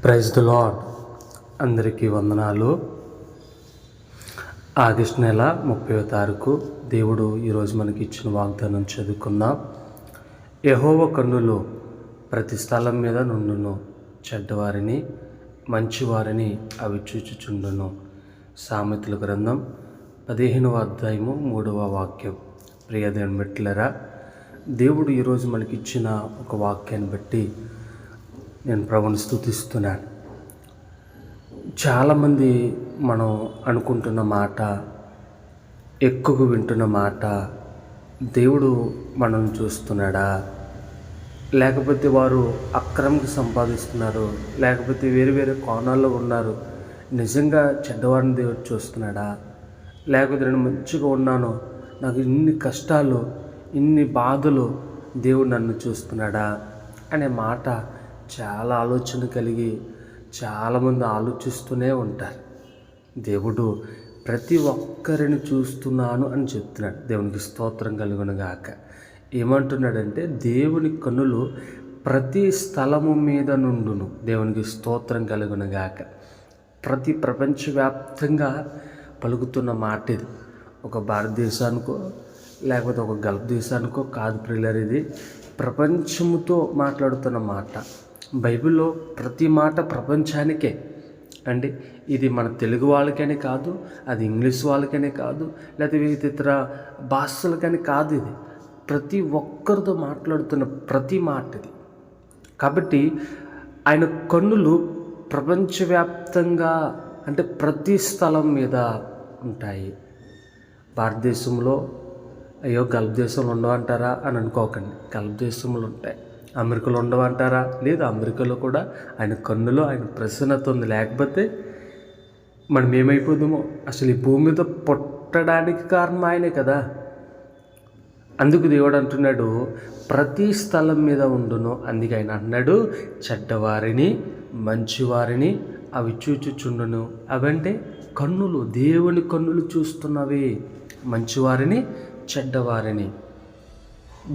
Praise the lord. అందరికీ వందనాలు. August నెల 30వ తారీఖు దేవుడు ఈరోజు మనకి ఇచ్చిన వాగ్దానం చదువుకుందాం. యెహోవా కన్నులు ప్రతి స్థలం మీద నుండును, చెడ్డవారిని మంచివారిని అవి చూచుచుండును. సామెతల గ్రంథం 15వ అధ్యాయము 3వ వాక్యం. ప్రియదేవుని బిడ్డలారా, దేవుడు ఈరోజు మనకి ఇచ్చిన ఒక వాక్యాన్ని బట్టి నేను ప్రభువుని స్తుతిస్తున్నాను. చాలామంది మనం అనుకుంటున్న మాట, ఎక్కువ వింటున్న మాట, దేవుడు మనల్ని చూస్తున్నాడా, లేకపోతే వారు అక్రమంగా సంపాదిస్తున్నారు, లేకపోతే వేరు వేరే కోణాల్లో ఉన్నారు, నిజంగా చెడ్డవారిని దేవుడు చూస్తున్నాడా, లేకపోతే నేను మంచిగా ఉన్నాను, నాకు ఇన్ని కష్టాలు ఇన్ని బాధలు, దేవుడు నన్ను చూస్తున్నాడా అనే మాట చాలా ఆలోచన కలిగి చాలామంది ఆలోచిస్తూనే ఉంటారు. దేవుడు ప్రతి ఒక్కరిని చూస్తున్నాను అని చెప్తున్నాడు. దేవునికి స్తోత్రం కలుగును గాక. ఏమంటున్నాడంటే, దేవుని కన్నులు ప్రతి స్థలము మీద నుండును. దేవునికి స్తోత్రం కలుగును గాక. ప్రతి ప్రపంచవ్యాప్తంగా పలుకుతున్న మాట ఇది. ఒక భారతదేశానికో లేకపోతే ఒక గల్ఫ్ దేశానికో కాదు ప్రియులారా, ఇది ప్రపంచముతో మాట్లాడుతున్న మాట. బైబిల్లో ప్రతి మాట ప్రపంచానికే అండి. ఇది మన తెలుగు వాళ్ళకనే కాదు, అది ఇంగ్లీష్ వాళ్ళకనే కాదు, లేకపోతే ఇతర భాషలకని కాదు. ఇది ప్రతి ఒక్కరితో మాట్లాడుతున్న ప్రతి మాట ఇది. కాబట్టి ఆయన కన్నులు ప్రపంచవ్యాప్తంగా, అంటే ప్రతి స్థలం మీద ఉంటాయి. భారతదేశంలో అయ్యో గల్ఫ్ దేశంలో ఉండవంటారా అని అనుకోకండి. గల్ఫ్ దేశంలో ఉంటాయి. అమెరికాలో ఉండవంటారా? లేదు, అమెరికాలో కూడా ఆయన కన్నులో ఆయన ప్రసన్నత ఉంది. లేకపోతే మనం ఏమైపోదామో. అసలు ఈ భూమి మీద పుట్టడానికి కారణం ఆయనే కదా. అందుకు దేవుడు అంటున్నాడు, ప్రతి స్థలం మీద ఉండును. అందుకే ఆయన అన్నాడు, చెడ్డవారిని మంచివారిని అవి చూచుచుండును. అవంటే కన్నులు, దేవుని కన్నులు చూస్తున్నవి. మంచివారిని చెడ్డవారిని.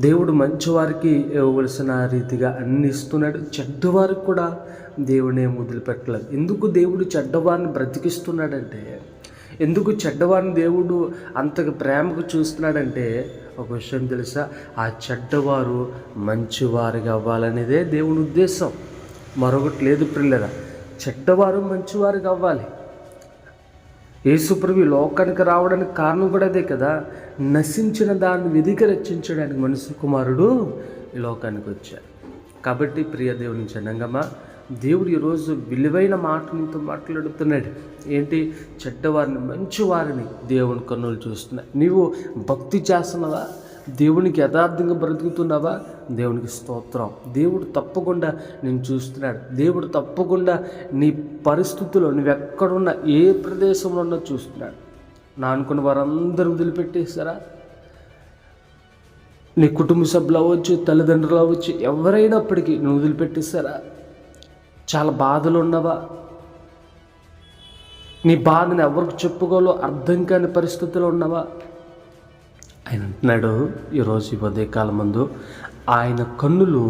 దేవుడు మంచివారికి ఇవ్వవలసిన రీతిగా అన్ని ఇస్తున్నాడు. చెడ్డవారికి కూడా దేవుడే వదిలిపెట్టలేదు. ఎందుకు దేవుడు చెడ్డవారిని బ్రతికిస్తున్నాడంటే, ఎందుకు చెడ్డవారిని దేవుడు అంతగా ప్రేమకు చూస్తున్నాడంటే, ఒక విషయం తెలుసా, ఆ చెడ్డవారు మంచివారిగా అవ్వాలనేదే దేవుని ఉద్దేశం. మరొకటి లేదు ప్రియులారా. చెడ్డవారు మంచివారిగా అవ్వాలి. యేసుప్రభు లోకానికి రావడానికి కారణం కూడా అదే కదా. నశించిన దాన్ని వెదికి రక్షించడానికి మనుష్య కుమారుడు ఈ లోకానికి వచ్చారు. కాబట్టి ప్రియ దేవుని జనంగమా, దేవుడు ఈరోజు విలువైన మాటలతో మాట్లాడుతున్నాడు. ఏంటి? చెడ్డవారిని మంచివారిని దేవుని కన్నులు చూస్తున్నాయి. నీవు భక్తి చేస్తున్నావా? దేవునికి యథార్థంగా బ్రతుకుతున్నావా? దేవునికి స్తోత్రం. దేవుడు తప్పకుండా నేను చూస్తున్నాడు. దేవుడు తప్పకుండా నీ పరిస్థితుల్లో, నువ్వెక్కడున్నా, ఏ ప్రదేశంలో ఉన్నా చూస్తున్నాడు. నా అనుకున్న వారందరూ వదిలిపెట్టేస్తారా? నీ కుటుంబ సభ్యులు అవ్వచ్చు, తల్లిదండ్రులు అవ్వచ్చు, ఎవరైనప్పటికీ నువ్వు వదిలిపెట్టేస్తారా? చాలా బాధలు ఉన్నావా? నీ బాధను ఎవరికి చెప్పుకోవాలో అర్థం కాని పరిస్థితుల్లో ఉన్నావా? ఆయన అంటున్నాడు ఈరోజు ఈ ఉదయకాలం ముందు, ఆయన కన్నులు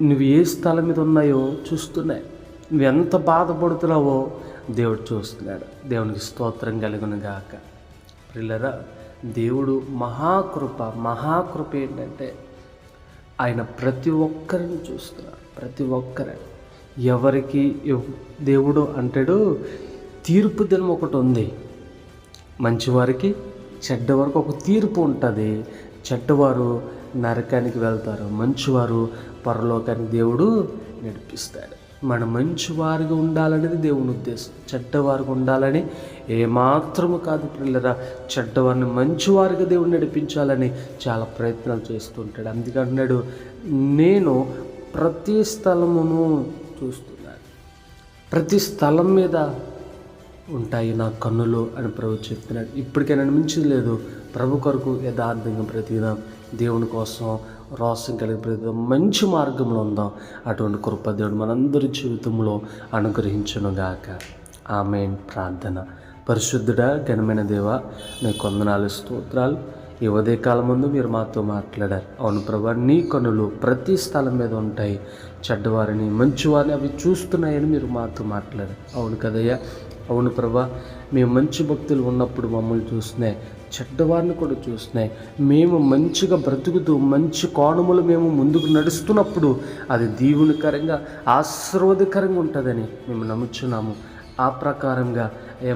నువ్వు ఏ స్థలం మీద ఉన్నాయో చూస్తున్నాయి. నువ్వు ఎంత బాధపడుతున్నావో దేవుడు చూస్తున్నాడు. దేవునికి స్తోత్రం కలుగును గాక. ప్రియులారా, దేవుడు మహాకృప ఏంటంటే, ఆయన ప్రతి ఒక్కరిని చూస్తున్నాడు. ప్రతి ఒక్కరిని. ఎవరికి దేవుడు అంటాడు, తీర్పు దినం ఒకటి ఉంది. మంచివారికి చెడ్డవారికి ఒక తీర్పు ఉంటుంది. చెడ్డవారు నరకానికి వెళ్తారు, మంచివారు పరలోకానికి దేవుడు నడిపిస్తాడు. మనం మంచివారిగా ఉండాలనేది దేవుని ఉద్దేశం. చెడ్డవారికి ఉండాలని ఏమాత్రము కాదు పిల్లరా. చెడ్డవారిని మంచివారిగా దేవుడు నడిపించాలని చాలా ప్రయత్నాలు చేస్తుంటాడు. అందుకే అన్నాడు, నేను ప్రతి స్థలమును చూస్తున్నాను, ప్రతి స్థలం మీద ఉంటాయి నా కన్నులు అని ప్రభు చెప్తున్నాడు. ఇప్పటికైనా మించింది లేదు. ప్రభు కొరకు యథార్థంగా బ్రతికిదాం. దేవుని కోసం రోషం కలిగి బ్రతికిదాం. మంచి మార్గంలో ఉందాం. అటువంటి కృప దేవుడు మనందరి జీవితంలో అనుగ్రహించునుగాక. ఆమేన్. ప్రార్థన. పరిశుద్ధుడా, ఘనమైన దేవా, నీకు వందనాలు, స్తోత్రాలు. ఈ ఉదయకాలం ముందు మీరు మాతో మాట్లాడారు. అవును ప్రభా, నీ కనులు ప్రతి స్థలం మీద ఉంటాయి, చెడ్డవారిని మంచివారిని అవి చూస్తున్నాయని మీరు మాతో మాట్లాడారు. అవును కదయ్యా, అవును ప్రభా, మేము మంచి భక్తులు ఉన్నప్పుడు మమ్మల్ని చూస్తున్నాయి, చెడ్డవారిని కూడా చూస్తున్నాయి. మేము మంచిగా బ్రతుకుతూ మంచి కోణములు మేము ముందుకు నడుస్తున్నప్పుడు అది దీవునికరంగా ఆశీర్వాదకరంగా ఉంటుందని మేము నమ్ముచున్నాము. ఆ ప్రకారంగా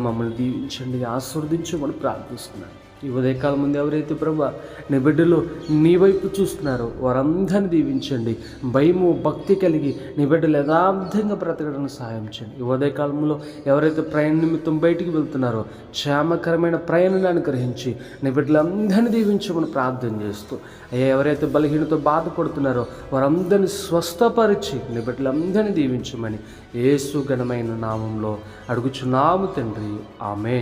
మమ్మల్ని దీవించండి, ఆశీర్వదించమని ప్రార్థిస్తున్నాను. ఈ ఉదయకాలం ముందు ఎవరైతే ప్రభా నీ బిడ్డలు నీ వైపు చూస్తున్నారో వారందరినీ దీవించండి. భయము భక్తి కలిగి నీ బిడ్డలు యథార్థంగా బ్రతకడానికి సహాయం చేయండి. ఈ ఉదయకాలంలో ఎవరైతే ప్రయాణ నిమిత్తం బయటికి వెళ్తున్నారో క్షేమకరమైన ప్రయాణాన్ని అనుగ్రహించి నీ బిడ్డలందరినీ దీవించమని ప్రార్థన చేస్తూ, ఎవరైతే బలహీనతో బాధపడుతున్నారో వారందరినీ స్వస్థపరిచి నీ బిడ్డలందరినీ దీవించమని యేసు ఘనమైన నామంలో అడుగుచున్నాము తండ్రి. ఆమేన్.